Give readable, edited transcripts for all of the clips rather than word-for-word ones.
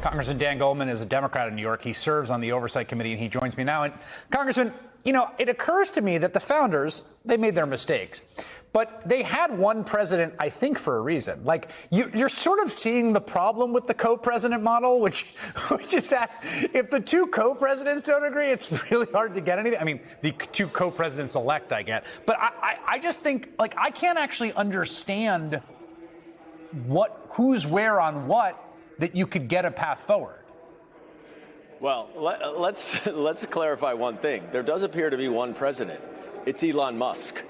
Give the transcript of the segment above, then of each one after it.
Congressman Dan Goldman is a Democrat in New York. He serves on the Oversight Committee, and he joins me now. And Congressman, it occurs to me that the founders, they made their mistakes. But they had one president, I think, for a reason. Like, you're sort of seeing the problem with the co-president model, which is that if the two co-presidents don't agree, it's really hard to get anything. I mean, the two co-presidents elect, I get. But I just think, like, I can't actually understand who's where on what that you could get a path forward. Well, let's clarify one thing. There does appear to be one president. It's Elon Musk,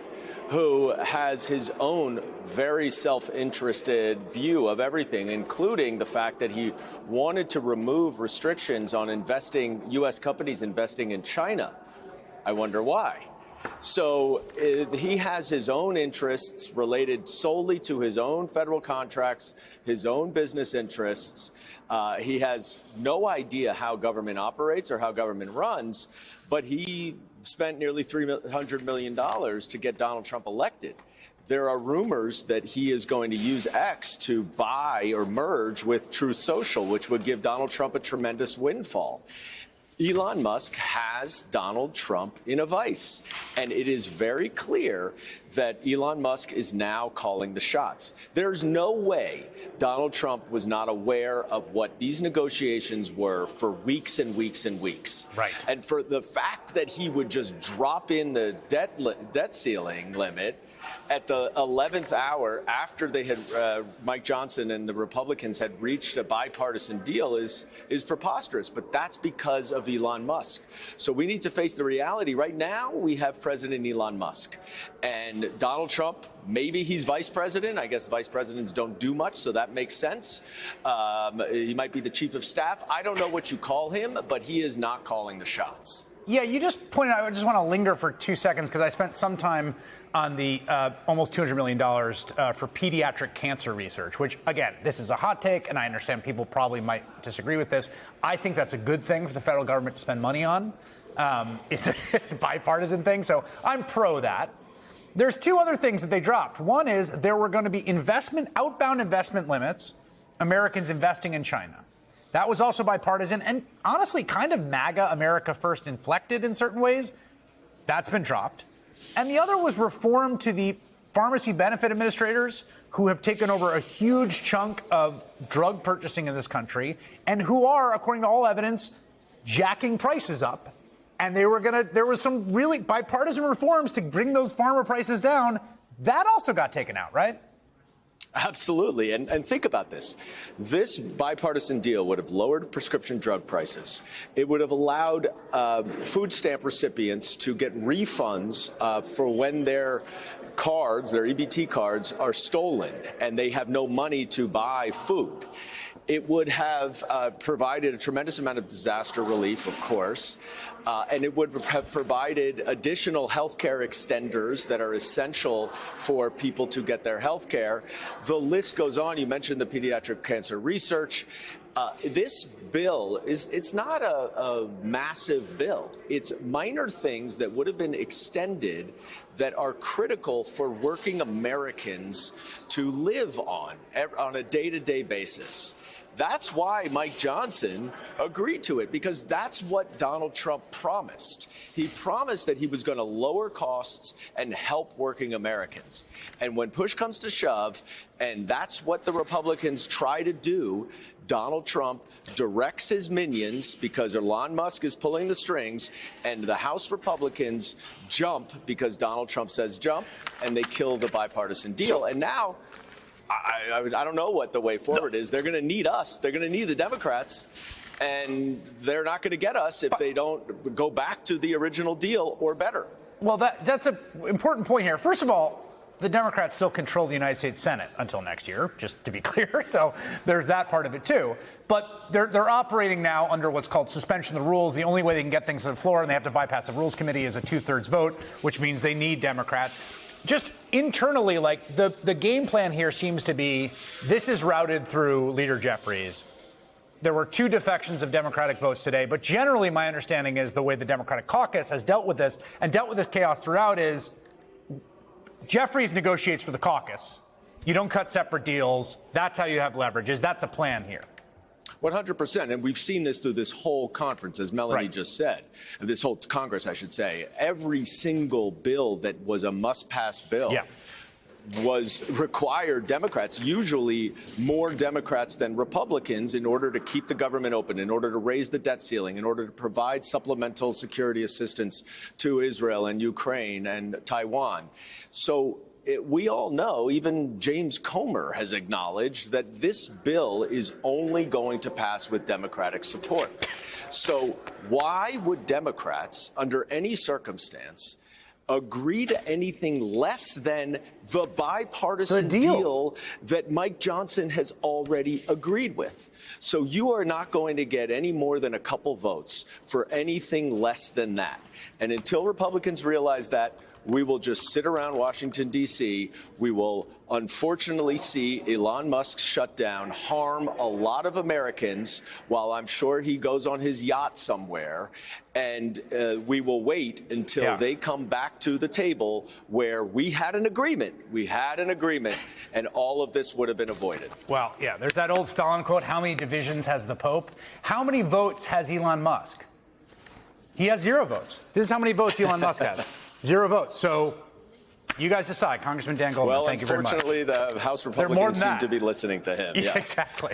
who has his own very self-interested view of everything, including the fact that he wanted to remove restrictions on U.S. companies investing in China. I wonder why. So he has his own interests related solely to his own federal contracts, his own business interests. He has no idea how government operates or how government runs, but he spent nearly $300 million to get Donald Trump elected. There are rumors that he is going to use X to buy or merge with Truth Social, which would give Donald Trump a tremendous windfall. Elon Musk has Donald Trump in a vice, and it is very clear that Elon Musk is now calling the shots. There's no way Donald Trump was not aware of what these negotiations were for weeks and weeks and weeks. Right. And for the fact that he would just drop in the debt ceiling limit at the 11th hour after they had Mike Johnson and the Republicans had reached a bipartisan deal is preposterous. But that's because of Elon Musk. So we need to face the reality. Right now, we have President Elon Musk and Donald Trump. Maybe he's vice president. I guess vice presidents don't do much, so that makes sense. He might be the chief of staff. I don't know what you call him, but he is not calling the shots. Yeah, you just pointed out, I just want to linger for 2 seconds because I spent some time on the almost $200 million for pediatric cancer research, which, again, this is a hot take, and I understand people probably might disagree with this. I think that's a good thing for the federal government to spend money on. It's a bipartisan thing, so I'm pro that. There's two other things that they dropped. One is there were going to be outbound investment limits, Americans investing in China. That was also bipartisan and honestly kind of MAGA America First inflected in certain ways. That's been dropped. And the other was reform to the pharmacy benefit administrators who have taken over a huge chunk of drug purchasing in this country and who are, according to all evidence, jacking prices up. And there was some really bipartisan reforms to bring those pharma prices down. That also got taken out, right? Absolutely. And think about this. This bipartisan deal would have lowered prescription drug prices. It would have allowed food stamp recipients to get refunds for when their cards, their EBT cards, are stolen and they have no money to buy food. It would have provided a tremendous amount of disaster relief, of course, and it would have provided additional health care extenders that are essential for people to get their health care. The list goes on. You mentioned the pediatric cancer research. This bill it's not a massive bill. It's minor things that would have been extended that are critical for working Americans to live on a day-to-day basis. That's why Mike Johnson agreed to it, because that's what Donald Trump promised. He promised that he was going to lower costs and help working Americans. And when push comes to shove, and that's what the Republicans try to do, Donald Trump directs his minions because Elon Musk is pulling the strings, and the House Republicans jump because Donald Trump says jump, and they kill the bipartisan deal. And now, I don't know what the way forward is. They're going to need us. They're going to need the Democrats, and they're not going to get us if they don't go back to the original deal or better. Well, that's an important point here. First of all, the Democrats still control the United States Senate until next year, just to be clear. So there's that part of it, too. But they're operating now under what's called suspension of the rules. The only way they can get things to the floor, and they have to bypass the Rules Committee, is a 2/3 vote, which means they need Democrats. Just internally, like the game plan here seems to be this is routed through Leader Jeffries. There were 2 defections of Democratic votes today, but generally my understanding is the way the Democratic caucus has dealt with this and dealt with this chaos throughout is Jeffries negotiates for the caucus. You don't cut separate deals. That's how you have leverage. Is that the plan here? 100%. And we've seen this through this whole conference, as Melanie just said, this whole Congress, I should say. Every single bill that was a must-pass bill was required Democrats, usually more Democrats than Republicans, in order to keep the government open, in order to raise the debt ceiling, in order to provide supplemental security assistance to Israel and Ukraine and Taiwan. So we all know, even James Comer has acknowledged that this bill is only going to pass with Democratic support. So why would Democrats, under any circumstance, agree to anything less than the bipartisan deal that Mike Johnson has already agreed with? So you are not going to get any more than a couple votes for anything less than that. And until Republicans realize that, we will just sit around Washington, D.C. We will unfortunately see Elon Musk's shutdown harm a lot of Americans while I'm sure he goes on his yacht somewhere. And we will wait until they come back to the table where we had an agreement. We had an agreement, and all of this would have been avoided. Well, yeah, there's that old Stalin quote, how many divisions has the Pope? How many votes has Elon Musk? He has 0 votes. This is how many votes Elon Musk has. 0 votes. So you guys decide. Congressman Dan Goldman, thank you very much. Well, unfortunately, the House Republicans seem to be listening to him. Yeah, exactly.